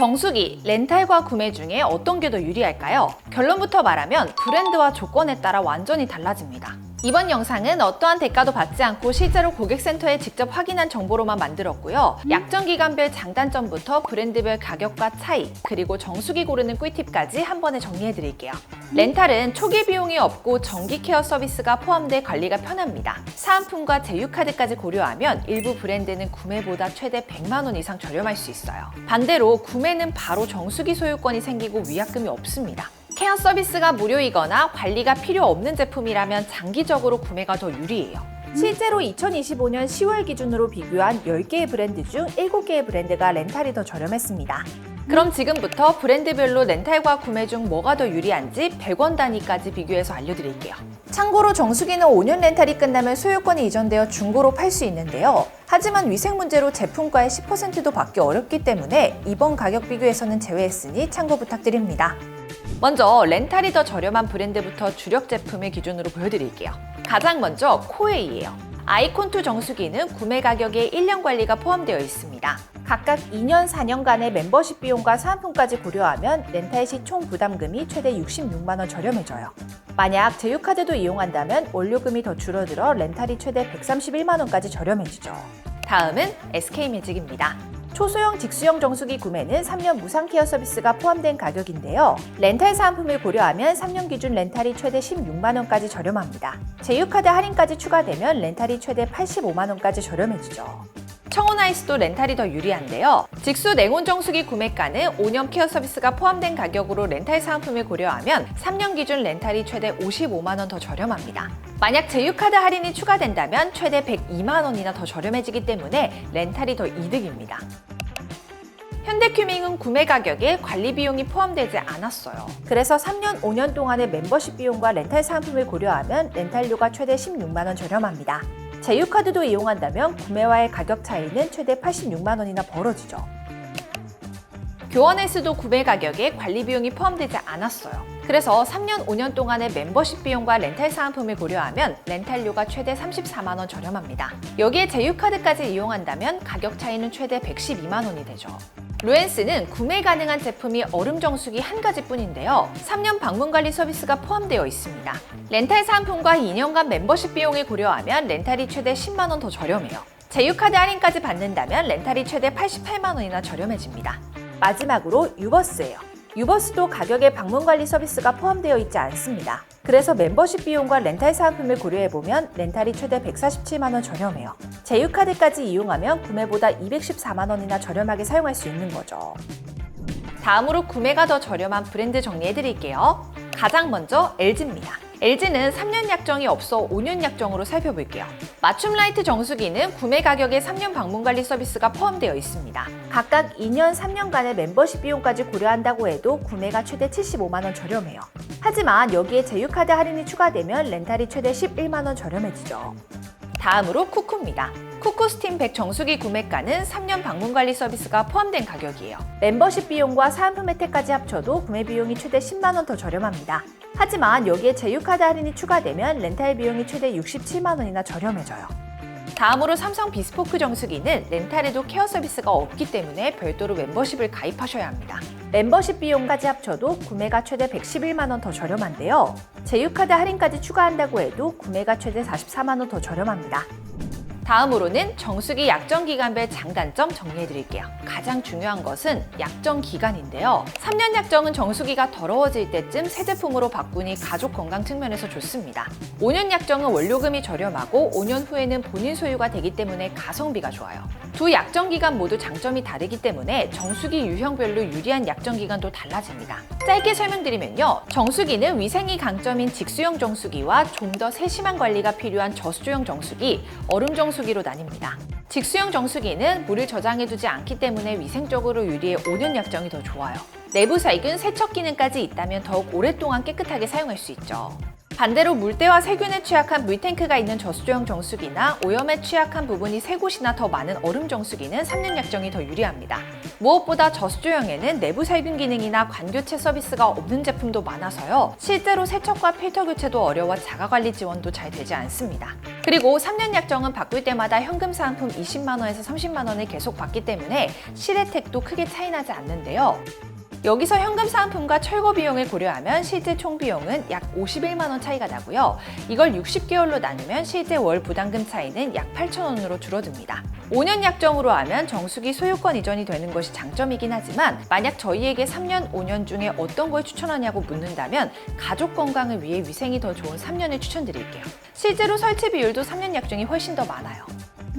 정수기, 렌탈과 구매 중에 어떤 게 더 유리할까요? 결론부터 말하면 브랜드와 조건에 따라 완전히 달라집니다. 이번 영상은 어떠한 대가도 받지 않고 실제로 고객센터에 직접 확인한 정보로만 만들었고요. 약정 기간별 장단점부터 브랜드별 가격과 차이, 그리고 정수기 고르는 꿀팁까지 한 번에 정리해드릴게요. 렌탈은 초기 비용이 없고 정기 케어 서비스가 포함돼 관리가 편합니다. 사은품과 제휴카드까지 고려하면 일부 브랜드는 구매보다 최대 100만 원 이상 저렴할 수 있어요. 반대로 구매는 바로 정수기 소유권이 생기고 위약금이 없습니다. 케어 서비스가 무료이거나 관리가 필요 없는 제품이라면 장기적으로 구매가 더 유리해요. 실제로 2025년 10월 기준으로 비교한 10개의 브랜드 중 7개의 브랜드가 렌탈이 더 저렴했습니다. 그럼 지금부터 브랜드별로 렌탈과 구매 중 뭐가 더 유리한지 100원 단위까지 비교해서 알려드릴게요. 참고로 정수기는 5년 렌탈이 끝나면 소유권이 이전되어 중고로 팔 수 있는데요. 하지만 위생 문제로 제품가의 10%도 받기 어렵기 때문에 이번 가격 비교에서는 제외했으니 참고 부탁드립니다. 먼저 렌탈이 더 저렴한 브랜드부터 주력 제품을 기준으로 보여드릴게요. 가장 먼저 코웨이예요. 아이콘2 정수기는 구매 가격에 1년 관리가 포함되어 있습니다. 각각 2년, 4년간의 멤버십 비용과 사은품까지 고려하면 렌탈 시 총 부담금이 최대 66만 원 저렴해져요. 만약 제휴카드도 이용한다면 원료금이 더 줄어들어 렌탈이 최대 131만 원까지 저렴해지죠. 다음은 SK매직입니다. 초소형 직수형 정수기 구매는 3년 무상 케어 서비스가 포함된 가격인데요. 렌탈 사은품을 고려하면 3년 기준 렌탈이 최대 16만 원까지 저렴합니다. 제휴카드 할인까지 추가되면 렌탈이 최대 85만 원까지 저렴해지죠. 청온아이스도 렌탈이 더 유리한데요. 직수 냉온 정수기 구매가는 5년 케어 서비스가 포함된 가격으로 렌탈 사은품을 고려하면 3년 기준 렌탈이 최대 55만 원 더 저렴합니다. 만약 제휴카드 할인이 추가된다면 최대 102만 원이나 더 저렴해지기 때문에 렌탈이 더 이득입니다. 현대큐밍은 구매 가격에 관리 비용이 포함되지 않았어요. 그래서 3년, 5년 동안의 멤버십 비용과 렌탈 사은품을 고려하면 렌탈료가 최대 16만 원 저렴합니다. 제휴카드도 이용한다면 구매와의 가격 차이는 최대 86만 원이나 벌어지죠. 교원에서도 구매 가격에 관리 비용이 포함되지 않았어요. 그래서 3년, 5년 동안의 멤버십 비용과 렌탈 사은품을 고려하면 렌탈료가 최대 34만 원 저렴합니다. 여기에 제휴카드까지 이용한다면 가격 차이는 최대 112만 원이 되죠. 루엔스는 구매 가능한 제품이 얼음 정수기 한 가지뿐인데요. 3년 방문 관리 서비스가 포함되어 있습니다. 렌탈 사은품과 2년간 멤버십 비용을 고려하면 렌탈이 최대 10만 원 더 저렴해요. 제휴카드 할인까지 받는다면 렌탈이 최대 88만 원이나 저렴해집니다. 마지막으로 유버스예요. 유버스도 가격에 방문 관리 서비스가 포함되어 있지 않습니다. 그래서 멤버십 비용과 렌탈 사은품을 고려해보면 렌탈이 최대 147만 원 저렴해요. 제휴카드까지 이용하면 구매보다 214만 원이나 저렴하게 사용할 수 있는 거죠. 다음으로 구매가 더 저렴한 브랜드 정리해드릴게요. 가장 먼저 LG입니다. LG는 3년 약정이 없어 5년 약정으로 살펴볼게요. 맞춤 라이트 정수기는 구매 가격에 3년 방문 관리 서비스가 포함되어 있습니다. 각각 2년, 3년간의 멤버십 비용까지 고려한다고 해도 구매가 최대 75만 원 저렴해요. 하지만 여기에 제휴카드 할인이 추가되면 렌탈이 최대 11만 원 저렴해지죠. 다음으로 쿠쿠입니다. 쿠쿠 스팀 100 정수기 구매가는 3년 방문 관리 서비스가 포함된 가격이에요. 멤버십 비용과 사은품 혜택까지 합쳐도 구매 비용이 최대 10만 원 더 저렴합니다. 하지만 여기에 제휴카드 할인이 추가되면 렌탈 비용이 최대 67만 원이나 저렴해져요. 다음으로 삼성 비스포크 정수기는 렌탈에도 케어 서비스가 없기 때문에 별도로 멤버십을 가입하셔야 합니다. 멤버십 비용까지 합쳐도 구매가 최대 111만 원 더 저렴한데요. 제휴카드 할인까지 추가한다고 해도 구매가 최대 44만 원 더 저렴합니다. 다음으로는 정수기 약정 기간별 장단점 정리해드릴게요. 가장 중요한 것은 약정 기간인데요. 3년 약정은 정수기가 더러워질 때쯤 새 제품으로 바꾸니 가족 건강 측면에서 좋습니다. 5년 약정은 원료금이 저렴하고 5년 후에는 본인 소유가 되기 때문에 가성비가 좋아요. 두 약정 기간 모두 장점이 다르기 때문에 정수기 유형별로 유리한 약정 기간도 달라집니다. 짧게 설명드리면요. 정수기는 위생이 강점인 직수형 정수기와 좀 더 세심한 관리가 필요한 저수조형 정수기, 얼음 정수기로 나뉩니다. 직수형 정수기는 물을 저장해두지 않기 때문에 위생적으로 유리해 5년 약정이 더 좋아요. 내부 살균, 세척 기능까지 있다면 더욱 오랫동안 깨끗하게 사용할 수 있죠. 반대로 물때와 세균에 취약한 물탱크가 있는 저수조형 정수기나 오염에 취약한 부분이 3곳이나 더 많은 얼음 정수기는 3년 약정이 더 유리합니다. 무엇보다 저수조형에는 내부 살균 기능이나 관교체 서비스가 없는 제품도 많아서요. 실제로 세척과 필터 교체도 어려워 자가관리 지원도 잘 되지 않습니다. 그리고 3년 약정은 바꿀 때마다 현금 사은품 20만 원에서 30만 원을 계속 받기 때문에 실혜택도 크게 차이나지 않는데요. 여기서 현금 사은품과 철거 비용을 고려하면 실제 총 비용은 약 51만 원 차이가 나고요. 이걸 60개월로 나누면 실제 월 부담금 차이는 약 8천 원으로 줄어듭니다. 5년 약정으로 하면 정수기 소유권 이전이 되는 것이 장점이긴 하지만 만약 저희에게 3년, 5년 중에 어떤 걸 추천하냐고 묻는다면 가족 건강을 위해 위생이 더 좋은 3년을 추천드릴게요. 실제로 설치 비율도 3년 약정이 훨씬 더 많아요.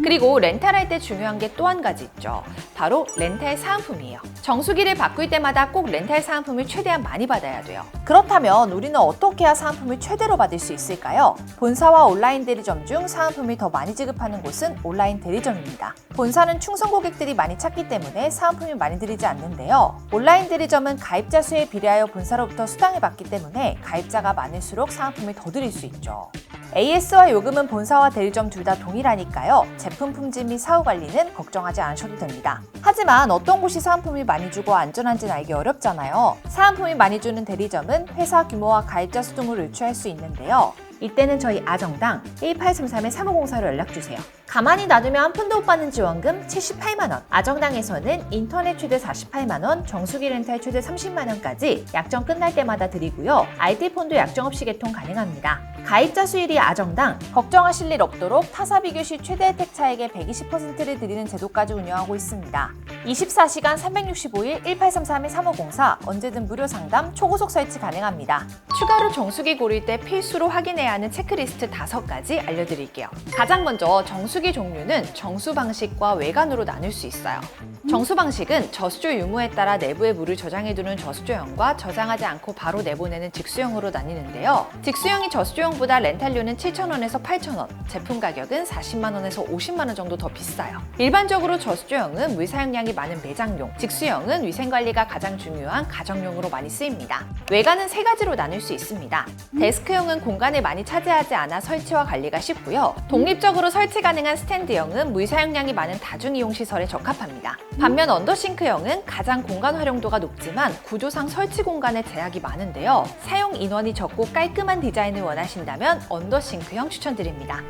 그리고 렌탈할 때 중요한 게 또 한 가지 있죠. 바로 렌탈 사은품이에요. 정수기를 바꿀 때마다 꼭 렌탈 사은품을 최대한 많이 받아야 돼요. 그렇다면 우리는 어떻게 해야 사은품을 최대로 받을 수 있을까요? 본사와 온라인 대리점 중 사은품을 더 많이 지급하는 곳은 온라인 대리점입니다. 본사는 충성 고객들이 많이 찾기 때문에 사은품이 많이 들이지 않는데요. 온라인 대리점은 가입자 수에 비례하여 본사로부터 수당을 받기 때문에 가입자가 많을수록 사은품을 더 드릴 수 있죠. AS와 요금은 본사와 대리점 둘 다 동일하니까요. 제품 품질 및 사후 관리는 걱정하지 않으셔도 됩니다. 하지만 어떤 곳이 사은품을 많이 주고 안전한지는 알기 어렵잖아요. 사은품이 많이 주는 대리점은 회사 규모와 가입자 수 등으로 유추할 수 있는데요. 이때는 저희 아정당 1833-3504로 연락주세요. 가만히 놔두면 한 푼도 못 받는 지원금 78만원, 아정당에서는 인터넷 최대 48만원, 정수기 렌탈 최대 30만원까지 약정 끝날 때마다 드리고요. RT폰도 약정 없이 개통 가능합니다. 가입자 수일이 아정당, 걱정하실 일 없도록 타사 비교 시 최대 혜택 차액의 120%를 드리는 제도까지 운영하고 있습니다. 24시간 365일 1833-3504 언제든 무료 상담, 초고속 설치 가능합니다. 추가로 정수기 고를 때 필수로 확인해야 하는 체크리스트 5가지 알려드릴게요. 가장 먼저 정수기 종류는 정수 방식과 외관으로 나눌 수 있어요. 정수 방식은 저수조 유무에 따라 내부에 물을 저장해두는 저수조형과 저장하지 않고 바로 내보내는 직수형으로 나뉘는데요. 직수형이 저수조형보다 렌탈료는 7,000원에서 8,000원, 제품 가격은 40만 원에서 50만 원 정도 더 비싸요. 일반적으로 저수조형은 물 사용량이 많은 매장용, 직수형은 위생관리가 가장 중요한 가정용으로 많이 쓰입니다. 외관은 3가지로 나눌 수 있습니다. 데스크형은 공간을 많이 차지하지 않아 설치와 관리가 쉽고요. 독립적으로 설치 가능한 스탠드형은 물 사용량이 많은 다중이용시설에 적합합니다. 반면 언더싱크형은 가장 공간 활용도가 높지만 구조상 설치 공간에 제약이 많은데요. 사용 인원이 적고 깔끔한 디자인을 원하신다면 언더싱크형 추천드립니다.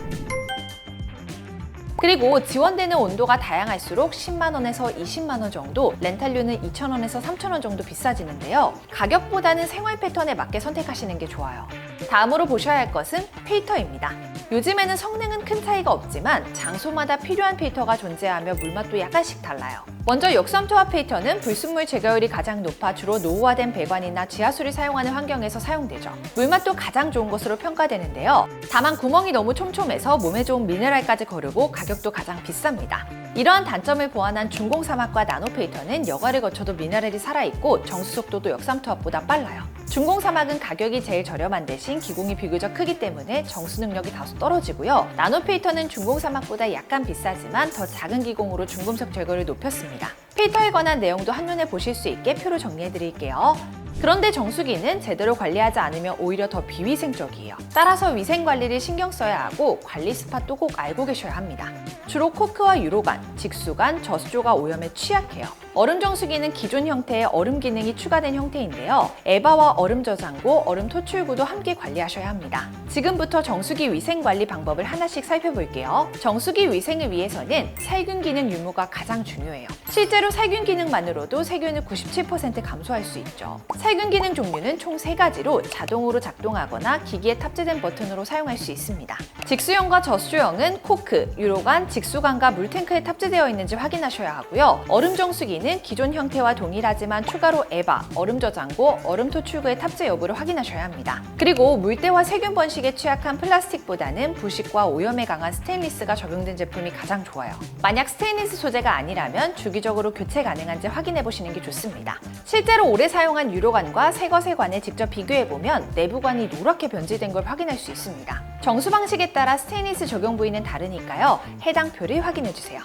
그리고 지원되는 온도가 다양할수록 10만 원에서 20만 원 정도, 렌탈료는 2,000원에서 3,000원 정도 비싸지는데요. 가격보다는 생활 패턴에 맞게 선택하시는 게 좋아요. 다음으로 보셔야 할 것은 필터입니다. 요즘에는 성능은 큰 차이가 없지만 장소마다 필요한 필터가 존재하며 물맛도 약간씩 달라요. 먼저 역삼투압 필터는 불순물 제거율이 가장 높아 주로 노후화된 배관이나 지하수를 사용하는 환경에서 사용되죠. 물맛도 가장 좋은 것으로 평가되는데요. 다만 구멍이 너무 촘촘해서 몸에 좋은 미네랄까지 거르고 가격도 가장 비쌉니다. 이러한 단점을 보완한 중공사막과 나노필터는 여과를 거쳐도 미네랄이 살아있고 정수 속도도 역삼투압보다 빨라요. 중공사막은 가격이 제일 저렴한 대신 기공이 비교적 크기 때문에 정수 능력이 다소 떨어지고요. 나노필터는 중공사막보다 약간 비싸지만 더 작은 기공으로 중금속 제거를 높였습니다. 필터에 관한 내용도 한눈에 보실 수 있게 표로 정리해드릴게요. 그런데 정수기는 제대로 관리하지 않으면 오히려 더 비위생적이에요. 따라서 위생 관리를 신경 써야 하고 관리 스팟도 꼭 알고 계셔야 합니다. 주로 코크와 유로관, 직수관, 저수조가 오염에 취약해요. 얼음 정수기는 기존 형태의 얼음 기능이 추가된 형태인데요. 에바와 얼음 저장고, 얼음 토출구도 함께 관리하셔야 합니다. 지금부터 정수기 위생 관리 방법을 하나씩 살펴볼게요. 정수기 위생을 위해서는 살균 기능 유무가 가장 중요해요. 실제로 살균 기능만으로도 세균을 97% 감소할 수 있죠. 살균 기능 종류는 총 3가지로 자동으로 작동하거나 기기에 탑재된 버튼으로 사용할 수 있습니다. 직수형과 저수조형은 코크, 유로관, 직수관과 물탱크에 탑재되어 있는지 확인하셔야 하고요. 얼음 정수기는 기존 형태와 동일하지만 추가로 에바, 얼음 저장고, 얼음 토출구의 탑재 여부를 확인하셔야 합니다. 그리고 물때와 세균 번식에 취약한 플라스틱보다는 부식과 오염에 강한 스테인리스가 적용된 제품이 가장 좋아요. 만약 스테인리스 소재가 아니라면 주기적으로 교체 가능한지 확인해 보시는 게 좋습니다. 실제로 오래 사용한 유로관과 새거세관을 직접 비교해보면 내부관이 노랗게 변질된 걸 확인할 수 있습니다. 정수 방식에 따라 스테인리스 적용 부위는 다르니까요. 해당 표를 확인해주세요.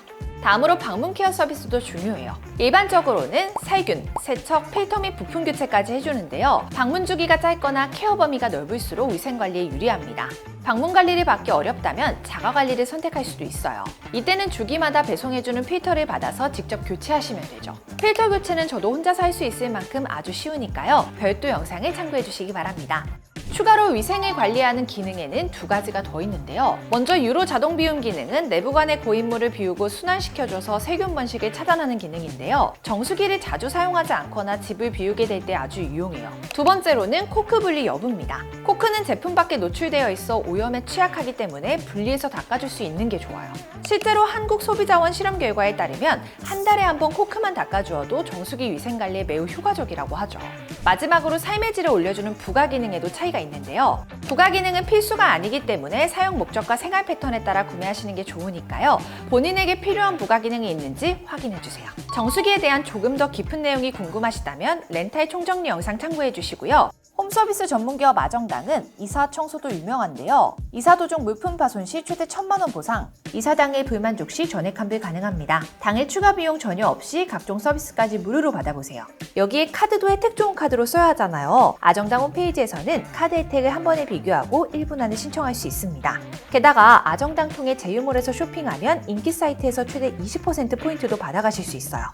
다음으로 방문 케어 서비스도 중요해요. 일반적으로는 살균, 세척, 필터 및 부품 교체까지 해주는데요. 방문 주기가 짧거나 케어 범위가 넓을수록 위생 관리에 유리합니다. 방문 관리를 받기 어렵다면 자가 관리를 선택할 수도 있어요. 이때는 주기마다 배송해주는 필터를 받아서 직접 교체하시면 되죠. 필터 교체는 저도 혼자서 할 수 있을 만큼 아주 쉬우니까요. 별도 영상을 참고해 주시기 바랍니다. 추가로 위생을 관리하는 기능에는 두 가지가 더 있는데요. 먼저 유로 자동 비움 기능은 내부관의 고인물을 비우고 순환시켜줘서 세균 번식을 차단하는 기능인데요. 정수기를 자주 사용하지 않거나 집을 비우게 될 때 아주 유용해요. 두 번째로는 코크 분리 여부입니다. 코크는 제품 밖에 노출되어 있어 오염에 취약하기 때문에 분리해서 닦아줄 수 있는 게 좋아요. 실제로 한국소비자원 실험 결과에 따르면 한 달에 한 번 코크만 닦아주어도 정수기 위생 관리에 매우 효과적이라고 하죠. 마지막으로 삶의 질을 올려주는 부가 기능에도 차이가 있는데요. 부가 기능은 필수가 아니기 때문에 사용 목적과 생활 패턴에 따라 구매하시는 게 좋으니까요. 본인에게 필요한 부가 기능이 있는지 확인해주세요. 정수기에 대한 조금 더 깊은 내용이 궁금하시다면 렌탈 총정리 영상 참고해 주시고요. 홈서비스 전문기업 아정당은 이사 청소도 유명한데요. 이사 도중 물품 파손 시 최대 1,000만 원 보상, 이사 당일 불만족 시 전액 환불 가능합니다. 당일 추가 비용 전혀 없이 각종 서비스까지 무료로 받아보세요. 여기에 카드도 혜택 좋은 카드로 써야 하잖아요. 아정당 홈페이지에서는 카드 혜택을 한 번에 비교하고 1분 안에 신청할 수 있습니다. 게다가 아정당 통해 제휴몰에서 쇼핑하면 인기 사이트에서 최대 20% 포인트도 받아가실 수 있어요.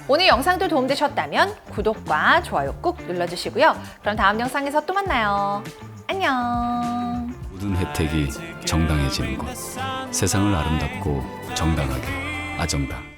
오늘 영상도 도움되셨다면 구독과 좋아요 꾹 눌러주시고요. 그럼 다음 영상에서 또 만나요. 안녕. 모든 혜택이 정당해지는 것. 세상을 아름답고 정당하게 아정당.